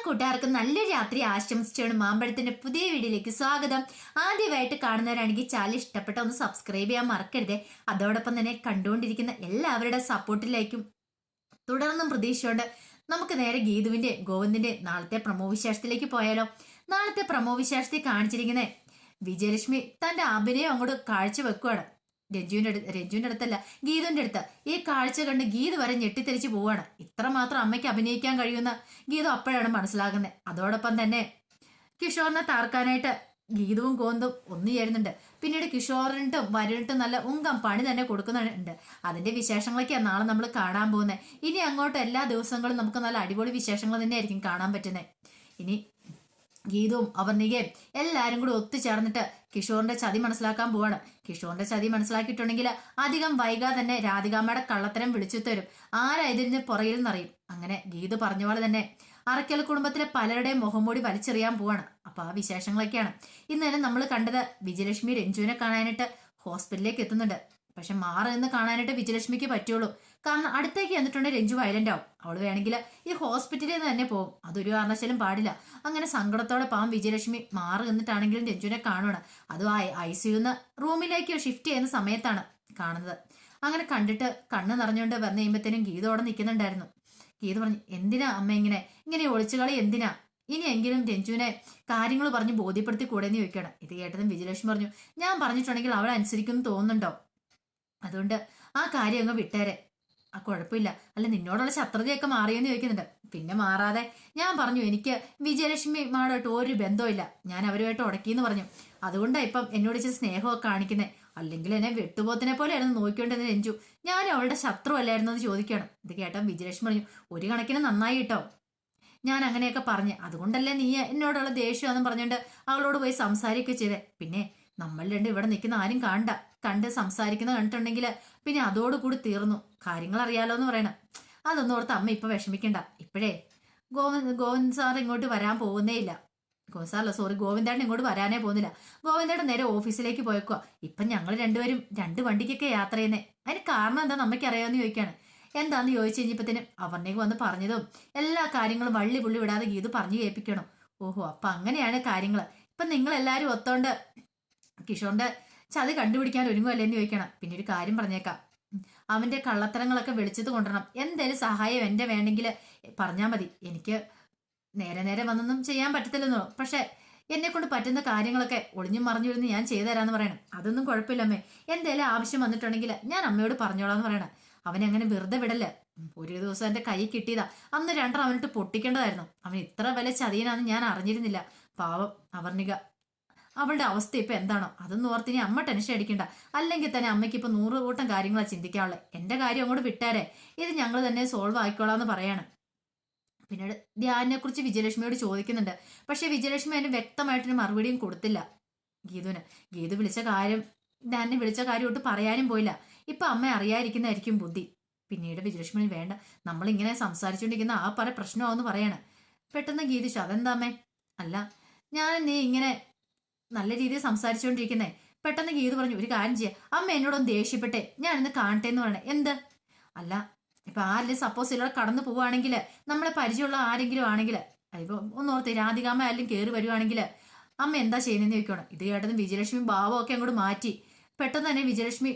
കൂട്ടുകാർക്ക് നല്ലൊരു രാത്രി ആശംസിച്ചാണ് മാമ്പഴത്തിന്റെ പുതിയ വീഡിയോയിലേക്ക് സ്വാഗതം. ആദ്യമായിട്ട് കാണുന്നവരാണെങ്കിൽ ചാനൽ ഇഷ്ടപ്പെട്ട ഒന്ന് സബ്സ്ക്രൈബ് ചെയ്യാൻ മറക്കരുതേ. അതോടൊപ്പം തന്നെ കണ്ടുകൊണ്ടിരിക്കുന്ന എല്ലാവരുടെ സപ്പോർട്ടിലേക്കും തുടർന്നും പ്രതീക്ഷയുണ്ട്. നമുക്ക് നേരെ ഗീതുവിന്റെ ഗോവിന്ദിന്റെ നാളത്തെ പ്രമോ വിശേഷത്തിലേക്ക് പോയാലോ. നാളത്തെ പ്രമോ വിശേഷത്തിൽ കാണിച്ചിരിക്കുന്ന വിജയലക്ഷ്മി തന്റെ അഭിനയം അങ്ങോട്ട് കാഴ്ചവെക്കുവാണ്. രഞ്ജുവിന്റെ അടുത്തല്ല, ഗീതുവിന്റെ അടുത്ത്. ഈ കാഴ്ച കണ്ട് ഗീതു വരെ ഞെട്ടിത്തെറിച്ച് പോവാണ്. ഇത്രമാത്രം അമ്മയ്ക്ക് അഭിനയിക്കാൻ കഴിയുന്ന ഗീതു അപ്പോഴാണ് മനസ്സിലാകുന്നത്. അതോടൊപ്പം തന്നെ കിഷോറിനെ താർക്കാനായിട്ട് ഗീതുവും കോന്തും ഒന്നു ചേരുന്നുണ്ട്. പിന്നീട് കിഷോറിനിട്ടും വരുണിട്ടും നല്ല ഉങ്കം പണി തന്നെ കൊടുക്കുന്നുണ്ട്. അതിന്റെ വിശേഷങ്ങളൊക്കെയാണ് നാളെ നമ്മൾ കാണാൻ പോകുന്നത്. ഇനി അങ്ങോട്ട് എല്ലാ ദിവസങ്ങളും നമുക്ക് നല്ല അടിപൊളി വിശേഷങ്ങൾ തന്നെയായിരിക്കും കാണാൻ പറ്റുന്നത്. ഇനി ഗീതവും അവർണികയും എല്ലാരും കൂടി ഒത്തുചേർന്നിട്ട് കിഷോറിന്റെ ചതി മനസ്സിലാക്കാൻ പോവാണ്. കിഷോറിന്റെ ചതി മനസ്സിലാക്കിയിട്ടുണ്ടെങ്കിൽ അധികം വൈകാതെ തന്നെ രാധികാമ്മയുടെ കള്ളത്തരം വിളിച്ചു തരും. ആരാ ഇതിന് പുറകിൽ നിന്നറിയും. അങ്ങനെ ഗീതു പറഞ്ഞ പോലെ തന്നെ അറക്കൽ കുടുംബത്തിലെ പലരുടെയും മുഖംമൂടി വലിച്ചെറിയാൻ പോവാണ്. അപ്പൊ ആ വിശേഷങ്ങളൊക്കെയാണ് ഇന്ന് തന്നെ നമ്മൾ കണ്ടത്. വിജയലക്ഷ്മി രഞ്ജുവിനെ കാണാനായിട്ട് ഹോസ്പിറ്റലിലേക്ക് എത്തുന്നുണ്ട്. പക്ഷെ മാറി നിന്ന് കാണാനായിട്ട് വിജയലക്ഷ്മിക്ക് പറ്റുള്ളൂ. കാരണം അടുത്തേക്ക് എന്നിട്ടുണ്ടെങ്കിൽ രഞ്ജു വയലന്റ് ആവും. അവൾ വേണമെങ്കിൽ ഈ ഹോസ്പിറ്റലിൽ നിന്ന് തന്നെ പോകും. അതൊരു കാരണവശാലും പാടില്ല. അങ്ങനെ സങ്കടത്തോടെ പാവം വിജയലക്ഷ്മി മാറി നിന്നിട്ടാണെങ്കിലും രഞ്ജുവിനെ കാണുവാണ്. അതും ICU റൂമിലേക്ക് ഷിഫ്റ്റ് ചെയ്യുന്ന സമയത്താണ് കാണുന്നത്. അങ്ങനെ കണ്ടിട്ട് കണ്ണ് നിറഞ്ഞുകൊണ്ട് വന്നു കഴിയുമ്പോഴത്തേനും ഗീതോടെ നിൽക്കുന്നുണ്ടായിരുന്നു. ഗീത പറഞ്ഞു, എന്തിനാ അമ്മ ഇങ്ങനെ ഒളിച്ചുകളി എന്തിനാ? ഇനിയെങ്കിലും രഞ്ജുവിനെ കാര്യങ്ങൾ പറഞ്ഞ് ബോധ്യപ്പെടുത്തി കൂടെന്ന് ചോദിക്കണം. ഇത് കേട്ടതും വിജയലക്ഷ്മി പറഞ്ഞു, ഞാൻ പറഞ്ഞിട്ടുണ്ടെങ്കിൽ അവൾ അനുസരിക്കുമെന്ന് തോന്നുന്നുണ്ടോ? അതുകൊണ്ട് ആ കാര്യം അങ്ങ് വിട്ടേരെ. ആ കുഴപ്പമില്ല. അല്ല നിന്നോടുള്ള ശത്രുതയൊക്കെ മാറിയെന്ന് ചോദിക്കുന്നുണ്ട്. പിന്നെ മാറാതെ ഞാൻ പറഞ്ഞു, എനിക്ക് വിജയലക്ഷ്മിമാരോട്ട് ഒരു ബന്ധമില്ല, ഞാൻ അവരുമായിട്ട് ഉടക്കിയെന്ന് പറഞ്ഞു. അതുകൊണ്ടാണ് ഇപ്പം എന്നോട് ഇച്ചിരി സ്നേഹമൊക്കെ കാണിക്കുന്നത്. അല്ലെങ്കിൽ എന്നെ വെട്ടുപോത്തിനെ പോലെയായിരുന്നു നോക്കിക്കൊണ്ടിരുന്ന രഞ്ജു. ഞാൻ അവളുടെ ശത്രു അല്ലായിരുന്നു എന്ന് ചോദിക്കണം. ഇത് കേട്ടാൽ വിജയലക്ഷ്മി പറഞ്ഞു, ഒരു കണക്കിന് നന്നായി കേട്ടോ, ഞാൻ അങ്ങനെയൊക്കെ പറഞ്ഞ്. അതുകൊണ്ടല്ലേ നീ എന്നോടുള്ള ദേഷ്യമാണെന്ന് പറഞ്ഞുകൊണ്ട് അവളോട് പോയി സംസാരിക്കുകയൊക്കെ ചെയ്തേ. പിന്നെ നമ്മൾ രണ്ട് ഇവിടെ നിൽക്കുന്ന ആരും കണ്ട് സംസാരിക്കുന്ന കണ്ടിട്ടുണ്ടെങ്കിൽ പിന്നെ അതോടുകൂടി തീർന്നു. കാര്യങ്ങൾ അറിയാലോ എന്ന് പറയണം. അതൊന്നും ഓർത്ത് അമ്മ ഇപ്പൊ വിഷമിക്കണ്ട. ഇപ്പോഴേ ഗോവിന്ദ് സാർ ഇങ്ങോട്ട് വരാൻ പോകുന്നേ ഇല്ല. ഗോവിന്ദേട്ടൻ ഇങ്ങോട്ട് വരാനേ പോകുന്നില്ല. ഗോവിന്ദേട്ടൻ നേരെ ഓഫീസിലേക്ക് പോയേക്കുക. ഇപ്പം ഞങ്ങൾ രണ്ടുപേരും 2 വണ്ടിക്കൊക്കെ യാത്ര ചെയ്യുന്നേ. അതിന് കാരണം എന്താന്ന് അമ്മയ്ക്ക് അറിയാമെന്ന് ചോദിക്കാണ്. എന്താന്ന് ചോദിച്ചു കഴിഞ്ഞപ്പോഴത്തേനും അവർണേക്ക് വന്ന് പറഞ്ഞതും എല്ലാ കാര്യങ്ങളും വള്ളി പുള്ളി വിടാതെ ഗീതു പറഞ്ഞു കേൾപ്പിക്കണം. ഓഹോ, അപ്പൊ അങ്ങനെയാണ് കാര്യങ്ങൾ. ഇപ്പൊ നിങ്ങൾ എല്ലാരും ഒത്തോണ്ട് കിഷോറിന്റെ ചതി കണ്ടുപിടിക്കാൻ ഒരുങ്ങുമല്ലേന്ന് ചോദിക്കണം. പിന്നെ ഒരു കാര്യം പറഞ്ഞേക്കാം, അവന്റെ കള്ളത്തരങ്ങളൊക്കെ വെളിച്ചത്ത് കൊണ്ടുവരണം. എന്തേലും സഹായം എന്റെ വേണമെങ്കിൽ പറഞ്ഞാൽ മതി. എനിക്ക് നേരെ വന്നൊന്നും ചെയ്യാൻ പറ്റത്തില്ലെന്നോ, പക്ഷെ എന്നെ കൊണ്ട് പറ്റുന്ന കാര്യങ്ങളൊക്കെ ഒളിഞ്ഞും മറിഞ്ഞിരുന്ന് ഞാൻ ചെയ്തു തരാന്ന് പറയണം. അതൊന്നും കുഴപ്പമില്ലമ്മേ, എന്തേലും ആവശ്യം വന്നിട്ടുണ്ടെങ്കിൽ ഞാൻ അമ്മയോട് പറഞ്ഞോളാന്ന് പറയണം. അവനെ അങ്ങനെ വെറുതെ വിടല്ലേ. ഒരു ദിവസം എന്റെ കൈ കിട്ടിയതാ, അന്ന് 2 അവനിട്ട് പൊട്ടിക്കേണ്ടതായിരുന്നു. അവൻ ഇത്ര വില ചതിയനാന്ന് ഞാൻ അറിഞ്ഞിരുന്നില്ല. പാവം അവർണിക, അവളുടെ അവസ്ഥ ഇപ്പൊ എന്താണോ അതൊന്നും ഓർത്ത് ഇനി അമ്മ ടെൻഷൻ അടിക്കണ്ട. അല്ലെങ്കിൽ തന്നെ അമ്മയ്ക്ക് ഇപ്പൊ 100 കൂട്ടം കാര്യങ്ങളാണ് ചിന്തിക്കാനുള്ളത്. എന്റെ കാര്യം അങ്ങോട്ട് വിട്ടാരെ, ഇത് ഞങ്ങൾ തന്നെ സോൾവ് ആയിക്കോളാന്ന് പറയാണ്. പിന്നീട് ധ്യാനിനെ കുറിച്ച് വിജയലക്ഷ്മിയോട് ചോദിക്കുന്നുണ്ട്. പക്ഷെ വിജയലക്ഷ്മി അതിന് വ്യക്തമായിട്ടൊരു മറുപടിയും കൊടുത്തില്ല ഗീതുവിന്. ഗീതു വിളിച്ച കാര്യം, ധ്യാനെ വിളിച്ച കാര്യം ഒട്ട് പറയാനും പോയില്ല. ഇപ്പൊ അമ്മ അറിയാതിരിക്കുന്നതായിരിക്കും ബുദ്ധി. പിന്നീട് വിജയലക്ഷ്മി വേണ്ട, നമ്മളിങ്ങനെ സംസാരിച്ചുകൊണ്ടിരിക്കുന്ന ആ പ്രശ്നമാവെന്ന് പറയാണ്. പെട്ടെന്ന് ഗീതിച്ചു, അതെന്താ അമ്മേ? അല്ല, നീ ഇങ്ങനെ നല്ല രീതിയിൽ സംസാരിച്ചുകൊണ്ടിരിക്കുന്നേ. പെട്ടെന്ന് ഗീതു പറഞ്ഞു, ഒരു കാര്യം ചെയ്യാം, അമ്മ എന്നോടൊന്ന് ദേഷ്യപ്പെട്ടെ, ഞാൻ ഇന്ന് കാണട്ടെ എന്ന് പറയണേ. എന്ത്? അല്ല, ഇപ്പൊ ആരെങ്കിലും സപ്പോസ് ഇതിലൂടെ കടന്നു പോവുകയാണെങ്കിൽ, നമ്മളെ പരിചയമുള്ള ആരെങ്കിലും ആണെങ്കിൽ, അതിപ്പോ ഒന്നോർത്ത് രാധികാമ്മ ആരെങ്കിലും കയറി വരുവാണെങ്കിൽ അമ്മ എന്താ ചെയ്യുന്നതെന്ന് ചോദിക്കണം. ഇത് കേട്ടതും വിജയലക്ഷ്മി ഭാവമൊക്കെ അങ്ങോട്ട് മാറ്റി. പെട്ടെന്ന് തന്നെ വിജയലക്ഷ്മി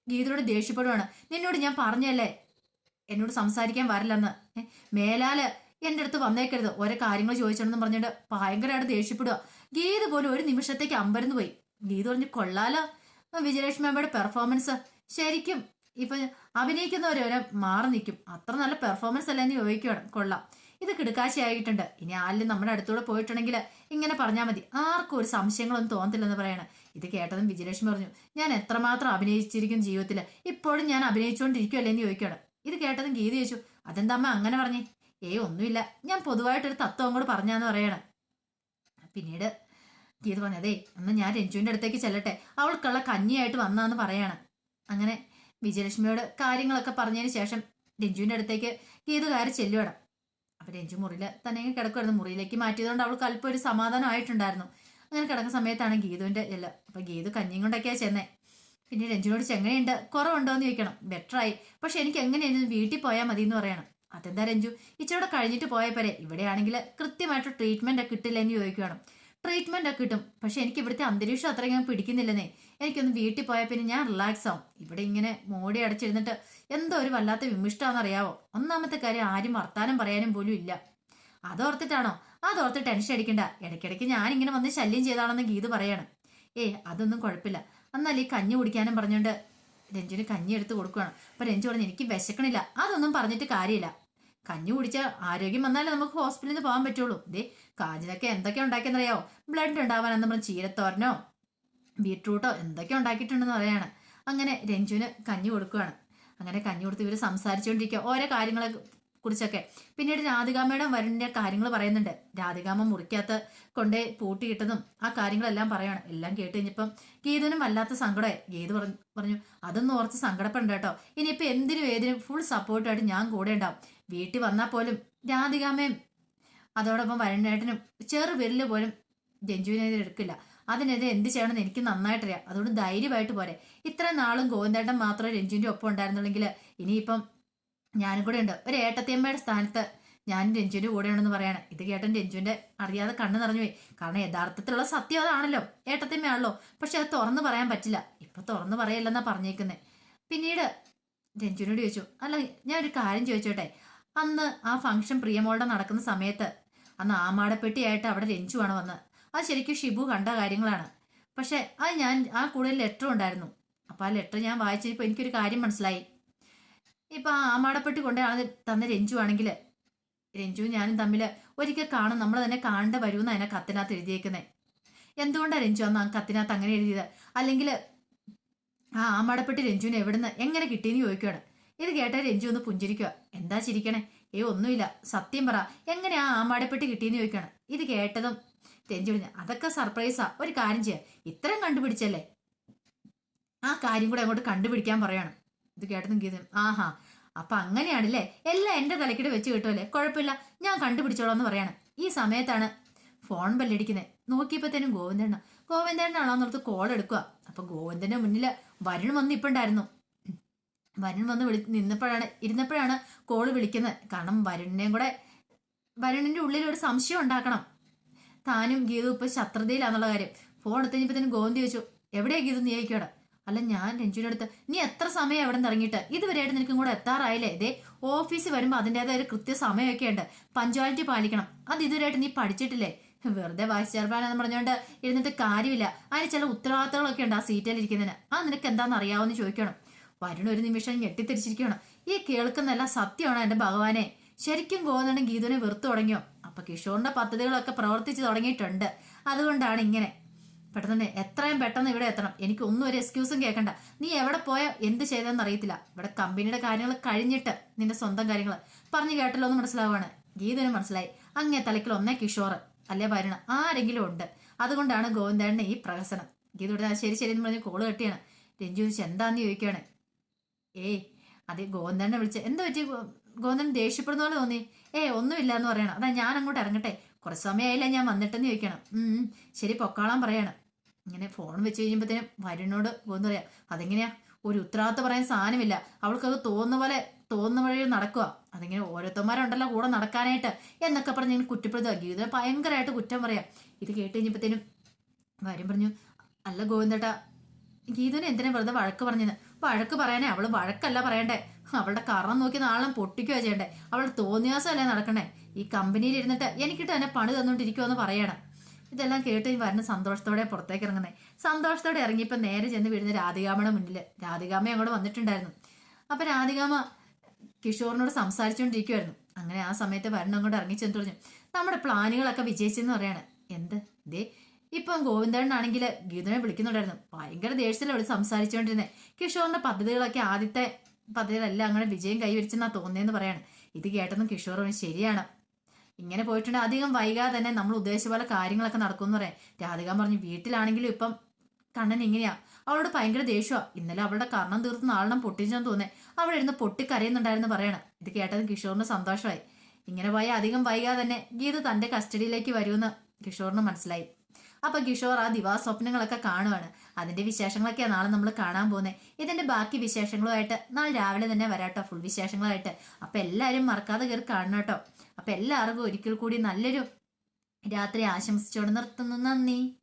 ഗീതയോട് ദേഷ്യപ്പെടുവാണ്. നിന്നോട് ഞാൻ പറഞ്ഞല്ലേ എന്നോട് സംസാരിക്കാൻ വരില്ലെന്ന്, മേലാല് എൻ്റെ അടുത്ത് വന്നേക്കരുത്, ഓരോ കാര്യങ്ങൾ ചോദിച്ചോണ്ടെന്ന് പറഞ്ഞിട്ട് ഭയങ്കരമായിട്ട് ദേഷ്യപ്പെടുക. ഗീത പോലും ഒരു നിമിഷത്തേക്ക് അമ്പരന്ന് പോയി. ഗീത പറഞ്ഞു, കൊള്ളാലോ വിജയലക്ഷ്മി അമ്മയുടെ പെർഫോമൻസ്. ശരിക്കും ഇപ്പൊ അഭിനയിക്കുന്നവരെ മാറി നിൽക്കും, അത്ര നല്ല പെർഫോമൻസ് അല്ലെന്ന് ചോദിക്കുകയാണ്. കൊള്ളാം, ഇത് കിടുക്കാശയായിട്ടുണ്ട്. ഇനി ആരെങ്കിലും നമ്മുടെ അടുത്തൂടെ പോയിട്ടുണ്ടെങ്കിൽ ഇങ്ങനെ പറഞ്ഞാൽ മതി, ആർക്കും ഒരു സംശയങ്ങളൊന്നും തോന്നത്തില്ലെന്ന് പറയണം. ഇത് കേട്ടതും വിജയലക്ഷ്മി പറഞ്ഞു, ഞാൻ എത്രമാത്രം അഭിനയിച്ചിരിക്കും ജീവിതത്തിൽ, ഇപ്പോഴും ഞാൻ അഭിനയിച്ചുകൊണ്ടിരിക്കുമല്ലേന്ന് ചോദിക്കുകയാണ്. ഇത് കേട്ടതും ഗീത ചോദിച്ചു, അതെന്താ അമ്മ അങ്ങനെ പറഞ്ഞേ? ഒന്നുമില്ല, ഞാൻ പൊതുവായിട്ടൊരു തത്വം അങ്ങോട്ട് പറഞ്ഞാന്ന് പറയണം. പിന്നീട് ഗീത പറഞ്ഞു, അതെ അന്ന് ഞാൻ രഞ്ജുവിന്റെ അടുത്തേക്ക് ചെല്ലട്ടെ, അവൾക്കുള്ള കഞ്ഞിയായിട്ട് വന്നാന്ന് പറയാണ്. അങ്ങനെ വിജയലക്ഷ്മിയോട് കാര്യങ്ങളൊക്കെ പറഞ്ഞതിന് ശേഷം രഞ്ജുവിന്റെ അടുത്തേക്ക് ഗീത കയറി ചെല്ലുവാണ്. അപ്പൊ രഞ്ജു മുറിയിൽ തന്നെ കിടക്കുമായിരുന്നു. മുറിയിലേക്ക് മാറ്റിയതുകൊണ്ട് അവൾക്ക് അല്പം ഒരു സമാധാനം ആയിട്ടുണ്ടായിരുന്നു. അങ്ങനെ കിടക്കുന്ന സമയത്താണ് ഗീതുവിന്റെ ചെല്ല്. അപ്പൊ ഗീതു കഞ്ഞിയും കൊണ്ടൊക്കെയാ ചെന്നേ. പിന്നെ രഞ്ജുവിനോട് ചെങ്ങനെയുണ്ട്, കുറവുണ്ടോ എന്ന് ചോദിക്കണം. ബെറ്ററായി, പക്ഷെ എനിക്ക് എങ്ങനെയായിരുന്നു വീട്ടിൽ പോയാൽ മതി എന്ന് പറയണം. അതെന്താ രഞ്ജു, ഇച്ചിരൂടെ കഴിഞ്ഞിട്ട് പോയ പോരെ, ഇവിടെയാണെങ്കിൽ കൃത്യമായിട്ട് ട്രീറ്റ്മെന്റ് ഒക്കെ കിട്ടില്ലെന്ന് ചോദിക്കുകയാണ്. ട്രീറ്റ്മെന്റ് ഒക്കെ കിട്ടും, പക്ഷെ എനിക്ക് ഇവിടുത്തെ അന്തരീക്ഷം അത്രയും ഞാൻ പിടിക്കുന്നില്ലെന്നേ. എനിക്കൊന്ന് വീട്ടിൽ പോയാൽ പിന്നെ ഞാൻ റിലാക്സ് ആവും. ഇവിടെ ഇങ്ങനെ മോടി അടച്ചിരുന്നിട്ട് എന്തോ ഒരു വല്ലാത്ത വിമിഷ്ടാന്നറിയാവോ. ഒന്നാമത്തെ കാര്യം ആരും വർത്താനം പറയാനും പോലും ഇല്ല. അതോർത്തിട്ടാണോ? അതോർത്ത് ടെൻഷൻ അടിക്കണ്ട. ഇടയ്ക്കിടയ്ക്ക് ഞാനിങ്ങനെ വന്ന് ശല്യം ചെയ്താണെന്ന് ഗീത് പറയാണ്. അതൊന്നും കുഴപ്പമില്ല. എന്നാൽ ഈ കഞ്ഞി കുടിക്കാനും പറഞ്ഞുകൊണ്ട് രഞ്ജുവിന് കഞ്ഞി എടുത്ത് കൊടുക്കുകയാണ്. അപ്പൊ രഞ്ജു പറഞ്ഞു എനിക്ക് വിശക്കണില്ല. അതൊന്നും പറഞ്ഞിട്ട് കാര്യമില്ല. കഞ്ഞി കുടിച്ചാൽ ആരോഗ്യം വന്നാലേ നമുക്ക് ഹോസ്പിറ്റലിൽ നിന്ന് പോകാൻ പറ്റുള്ളൂ. കാജിനൊക്കെ എന്തൊക്കെ ഉണ്ടാക്കിയെന്നറിയാവോ? ബ്ലഡ് ഉണ്ടാവാനെന്ന് പറഞ്ഞ് ചീരത്തോരനോ ബീട്രൂട്ടോ എന്തൊക്കെ ഉണ്ടാക്കിയിട്ടുണ്ടെന്ന് പറയാണ്. അങ്ങനെ രഞ്ജുവിന് കഞ്ഞി കൊടുക്കുകയാണ്. അങ്ങനെ കഞ്ഞി കൊടുത്ത് ഇവർ സംസാരിച്ചുകൊണ്ടിരിക്കുക ഓരോ കാര്യങ്ങളെ കുറിച്ചൊക്കെ. പിന്നീട് രാധികാമ്മയുടെ വരുണിന്റെ കാര്യങ്ങൾ പറയുന്നുണ്ട്. രാധികാമ്മ മുറിക്കകത്ത് കൊണ്ടേ പൂട്ടിയിട്ടതും ആ കാര്യങ്ങളെല്ലാം പറയാണ്. എല്ലാം കേട്ട് കഴിഞ്ഞപ്പം ഗീതുവിനും വല്ലാത്ത സങ്കടമായി. ഗീതു പറഞ്ഞു അതൊന്നും ഓർത്ത് സങ്കടപ്പെടണ്ട കേട്ടോ. ഇനിയിപ്പോൾ എന്തിനും ഏതിനും ഫുൾ സപ്പോർട്ടായിട്ട് ഞാൻ കൂടെ ഉണ്ടാവും. വീട്ടിൽ വന്നാൽ പോലും രാധികാമ്മയും അതോടൊപ്പം വരുണേട്ടനും ചെറു വിരല് പോലും രഞ്ജുവിനെതിരെ എടുക്കില്ല. അതിനെതിരെ എന്ത് ചെയ്യണമെന്ന് എനിക്ക് നന്നായിട്ടറിയാം. അതുകൊണ്ട് ധൈര്യമായിട്ട് പോരെ. ഇത്ര നാളും ഗോവിന്ദേട്ടൻ മാത്രമേ രഞ്ജുവിന്റെ ഒപ്പം ഉണ്ടായിരുന്നുള്ളെങ്കിൽ ഇനിയിപ്പം ഞാനും കൂടെ ഉണ്ട്. ഒരു ഏട്ടത്തിയമ്മയുടെ സ്ഥാനത്ത് ഞാൻ രഞ്ജുവിന്റെ കൂടെ ഉണ്ടെന്ന് പറയാണ്. ഇത് കേട്ടൻ രഞ്ജുവിന്റെ അറിയാതെ കണ്ണ് നിറഞ്ഞു പോയി. കാരണം യഥാർത്ഥത്തിലുള്ള സത്യം അതാണല്ലോ, ഏട്ടത്തിയമ്മയാണല്ലോ. പക്ഷെ അത് തുറന്നു പറയാൻ പറ്റില്ല. ഇപ്പൊ തുറന്നു പറയല്ലെന്നാ പറഞ്ഞേക്കുന്നത്. പിന്നീട് രഞ്ജുവിനോട് ചോദിച്ചു, അല്ല ഞാൻ ഒരു കാര്യം ചോദിച്ചോട്ടെ, അന്ന് ആ ഫംഗ്ഷൻ പ്രിയമോളുടെ നടക്കുന്ന സമയത്ത് അന്ന് ആമാടപ്പെട്ടിയായിട്ട് അവിടെ രഞ്ജുവാണ് വന്നത്. അത് ശരിക്കും ഷിബു കണ്ട കാര്യങ്ങളാണ്. പക്ഷെ അത് ഞാൻ ആ കൂടുതൽ ലെറ്റർ ഉണ്ടായിരുന്നു. അപ്പൊ ആ ലെറ്റർ ഞാൻ വായിച്ചപ്പോൾ എനിക്കൊരു കാര്യം മനസ്സിലായി. ഇപ്പൊ ആ ആമാടപ്പെട്ടി കൊണ്ടാണ് തന്ന രഞ്ജു ആണെങ്കിൽ രഞ്ജു ഞാനും തമ്മിൽ ഒരിക്കൽ കാണും, നമ്മൾ തന്നെ കാണേണ്ട വരുമെന്ന് അതിനെ കത്തിനകത്ത് എഴുതിയേക്കുന്നത്. എന്തുകൊണ്ടാണ് രഞ്ജു അന്ന് ആ കത്തിനകത്ത് അങ്ങനെ എഴുതിയത്? അല്ലെങ്കിൽ ആ ആമാടപ്പെട്ടി രഞ്ജുവിന് എവിടുന്ന് എങ്ങനെ കിട്ടിയെന്ന് ചോദിക്കുകയാണ്. ഇത് കേട്ട രഞ്ജു ഒന്ന് പുഞ്ചിരിക്കുക. എന്താ ചിരിക്കണേ? ഒന്നുമില്ല, സത്യം പറ, എങ്ങനെ ആ ആമാടപ്പെട്ടി കിട്ടിയെന്ന് ചോദിക്കുകയാണ്. ഇത് കേട്ടതും രഞ്ജു പറഞ്ഞു അതൊക്കെ സർപ്രൈസാ, ഒരു കാര്യം ചെയ്യാം, ഇത്രയും കണ്ടുപിടിച്ചല്ലേ, ആ കാര്യം കൂടെ അങ്ങോട്ട് കണ്ടുപിടിക്കാൻ പറയാണ്. ഇത് കേട്ടതും ഗീതം ആഹാ അപ്പൊ അങ്ങനെയാണല്ലേ, എല്ലാം എന്റെ തലക്കിടെ വെച്ച് കിട്ടുമല്ലേ, കുഴപ്പമില്ല ഞാൻ കണ്ടുപിടിച്ചോളാം എന്ന് പറയാണ്. ഈ സമയത്താണ് ഫോൺ ബെല്ലടിക്കുന്നത്. നോക്കിയപ്പോഴത്തേനും ഗോവിന്ദേട്ടനാണോന്നോർത്ത് കോൾ എടുക്കുക. അപ്പൊ ഗോവിന്ദന്റെ മുന്നില് വരുൺ വന്ന് ഇപ്പുണ്ടായിരുന്നു. വരുൺ വന്ന് ഇരുന്നപ്പോഴാണ് കോള് വിളിക്കുന്നത്. കാരണം വരുണിന്റെ ഉള്ളിൽ ഒരു സംശയം ഉണ്ടാക്കണം, താനും ഗീതു ഇപ്പൊ ശത്രുതയിലാന്നുള്ള കാര്യം. ഫോൺ എടുത്ത് കഴിഞ്ഞപ്പോഴത്തേനും ഗോവിന്ദ് ചോദിച്ചു എവിടെയാ ഗീതു നീ ചോദിക്കോടെ. അല്ല ഞാൻ രഞ്ജുവിന്റെ അടുത്ത്, നീ എത്ര സമയം എവിടെ നിന്ന് ഇറങ്ങിയിട്ട് ഇതുവരെയായിട്ട് നിനക്കും കൂടെ എത്താറായില്ലേ? ഇതേ ഓഫീസിൽ വരുമ്പോൾ അതിൻ്റെതായ ഒരു കൃത്യ സമയമൊക്കെ ഉണ്ട്, പഞ്ച്വാലിറ്റി പാലിക്കണം. അത് ഇതുവരെയായിട്ട് നീ പഠിച്ചിട്ടില്ലേ? വെറുതെ വൈസ് ചെയർമാനെന്ന് പറഞ്ഞുകൊണ്ട് ഇരുന്നിട്ട് കാര്യമില്ല. അതിന് ചില ഉത്തരവാദിത്തങ്ങളൊക്കെ ഉണ്ട് ആ സീറ്റിൽ ഇരിക്കുന്നതിന്. അത് നിനക്ക് എന്താണെന്ന് അറിയാവുന്ന ചോദിക്കണം. വരുൺ ഒരു നിമിഷം ഞെട്ടിത്തിരിച്ചിരിക്കുകയാണ്. ഈ കേൾക്കുന്നതെല്ലാം സത്യമാണോ എന്റെ ഭഗവാനെ? ശരിക്കും ഗോവിന്ദനും ഗീതുവിനെ വെറുത്തു തുടങ്ങിയോ? അപ്പൊ കിഷോറിന്റെ പദ്ധതികളൊക്കെ പ്രവർത്തിച്ചു തുടങ്ങിയിട്ടുണ്ട്. അതുകൊണ്ടാണ് ഇങ്ങനെ പെട്ടെന്ന് എത്രയും പെട്ടെന്ന് ഇവിടെ എത്തണം. എനിക്ക് ഒന്നും ഒരു എക്സ്ക്യൂസും കേൾക്കണ്ട. നീ എവിടെ പോയോ എന്ത് ചെയ്തെന്ന് അറിയത്തില്ല. ഇവിടെ കമ്പനിയുടെ കാര്യങ്ങൾ കഴിഞ്ഞിട്ട് നിന്റെ സ്വന്തം കാര്യങ്ങൾ പറഞ്ഞു കേട്ടല്ലോ എന്ന് മനസ്സിലാവാണ്. ഗീതന് മനസ്സിലായി അങ്ങേ തലക്കിൽ ഒന്നേ കിഷോർ അല്ലെ വരുണ ആരെങ്കിലും ഉണ്ട്. അതുകൊണ്ടാണ് ഗോവിന്ദനെ ഈ പ്രഹസനം. ഗീതയുടെ ശരി ശരി എന്ന് പറഞ്ഞ് കോള് കെട്ടിയാണ്. രഞ്ജു ചോദിച്ചു എന്താന്ന് ചോദിക്കുകയാണ്. അത് ഗോവിന്ദനെ വിളിച്ച് എന്താ പറ്റി? ഗോവിന്ദൻ ദേഷ്യപ്പെടുന്ന പോലെ തോന്നി. ഒന്നുമില്ല എന്ന് പറയണം. അതാ ഞാൻ അങ്ങോട്ട് ഇറങ്ങട്ടെ, കുറച്ച് സമയമായില്ല ഞാൻ വന്നിട്ടെന്ന് ചോദിക്കണം. ശരി പൊക്കാളാൻ പറയണം. ഇങ്ങനെ ഫോൺ വെച്ച് കഴിയുമ്പോഴത്തേനും വരുണിനോട് ഗോവിന്ദൻ പറയാം അതെങ്ങനെയാ, ഒരു ഉത്തരവാദിത്തം പറയാൻ സാധനമില്ല, അവൾക്കത് തോന്നുന്ന വഴിയിൽ നടക്കുക. അതിങ്ങനെ ഓരോരുത്തന്മാരുണ്ടല്ലോ കൂടെ നടക്കാനായിട്ട് എന്നൊക്കെ പറഞ്ഞ് ഇങ്ങനെ കുറ്റപ്പെടുത്തുക. ഗീത ഭയങ്കരമായിട്ട് കുറ്റം പറയാം. ഇത് കേട്ട് കഴിഞ്ഞപ്പോഴത്തേനും വരും പറഞ്ഞു അല്ല ഗോവിന്ദേട്ടാ, ഗീതുവിനെ എന്തിനാ വെറുതെ വഴക്ക് പറഞ്ഞത്? വഴക്ക് പറയാനേ, അവള് വഴക്കല്ല പറയണ്ടേ, അവളുടെ കറം നോക്കി നാളെ പൊട്ടിക്കുകയോ ചെയ്യണ്ടേ, അവളുടെ തോന്നിയാസമല്ലേ നടക്കണേ. ഈ കമ്പനിയിൽ ഇരുന്നിട്ട് എനിക്കിട്ട് തന്നെ പണി തന്നോണ്ടിരിക്കുമെന്ന് പറയണം. ഇതെല്ലാം കേട്ട് വരുന്ന സന്തോഷത്തോടെ പുറത്തേക്ക് ഇറങ്ങുന്നേ. സന്തോഷത്തോടെ ഇറങ്ങിയപ്പോ നേരെ ചെന്ന് വീഴുന്ന രാധികാമ്മയുടെ മുന്നില്. രാധികാമ്മ അങ്ങോട്ട് വന്നിട്ടുണ്ടായിരുന്നു. അപ്പൊ രാധികാമ്മ കിഷോറിനോട് സംസാരിച്ചുകൊണ്ടിരിക്കുവായിരുന്നു. അങ്ങനെ ആ സമയത്ത് വരുന്ന അങ്ങോട്ട് ഇറങ്ങി ചെന്ന് പറഞ്ഞു നമ്മുടെ പ്ലാനുകളൊക്കെ വിജയിച്ചെന്ന് പറയാണ്. എന്ത്? ഇപ്പം ഗോവിന്ദനാണെങ്കിൽ ഗീതനെ വിളിക്കുന്നുണ്ടായിരുന്നു. ഭയങ്കര ദേഷ്യത്തിലാണ് അവള് സംസാരിച്ചുകൊണ്ടിരുന്നത്. കിഷോറിന്റെ പദ്ധതികളൊക്കെ ആദ്യത്തെ പദ്ധതികളെല്ലാം അങ്ങനെ വിജയം കൈവരിച്ചെന്നാ തോന്നിയെന്ന് പറയാണ്. ഇത് കേട്ടതും കിഷോർ ശരിയാണ്, ഇങ്ങനെ പോയിട്ടുണ്ട് അധികം വൈകാതെ തന്നെ നമ്മൾ ഉദ്ദേശിച്ച പോലെ കാര്യങ്ങളൊക്കെ നടക്കുമെന്ന് പറയാം. രാധിക പറഞ്ഞു വീട്ടിലാണെങ്കിലും ഇപ്പം കണ്ണൻ ഇങ്ങനെയാ, അവളോട് ഭയങ്കര ദേഷ്യമാണ്. ഇന്നലെ അവളുടെ കർണം തീർത്ത് നാളെണ്ണം പൊട്ടിച്ചെന്ന് തോന്നേ, അവിടെ ഇരുന്ന് പൊട്ടിക്കരയുന്നുണ്ടായിരുന്നു പറയണം. ഇത് കേട്ടതും കിഷോറിന് സന്തോഷമായി. ഇങ്ങനെ പോയാൽ അധികം വൈകാതെ തന്നെ ഗീത തന്റെ കസ്റ്റഡിയിലേക്ക് വരുമെന്ന് കിഷോറിന് മനസ്സിലായി. അപ്പൊ കിഷോർ ആ ദിവാസ്വപ്നങ്ങളൊക്കെ കാണുവാണ്. അതിന്റെ വിശേഷങ്ങളൊക്കെയാണ് നാളെ നമ്മൾ കാണാൻ പോകുന്നത്. ഇതിന്റെ ബാക്കി വിശേഷങ്ങളുമായിട്ട് നാളെ രാവിലെ തന്നെ വരാട്ടോ, ഫുൾ വിശേഷങ്ങളായിട്ട്. അപ്പൊ എല്ലാവരും മറക്കാതെ കയറി കാണണം കേട്ടോ. അപ്പൊ എല്ലാവർക്കും ഒരിക്കൽ കൂടി നല്ലൊരു രാത്രി ആശംസിച്ചോണ്ട് നിർത്തുന്നു. നന്ദി.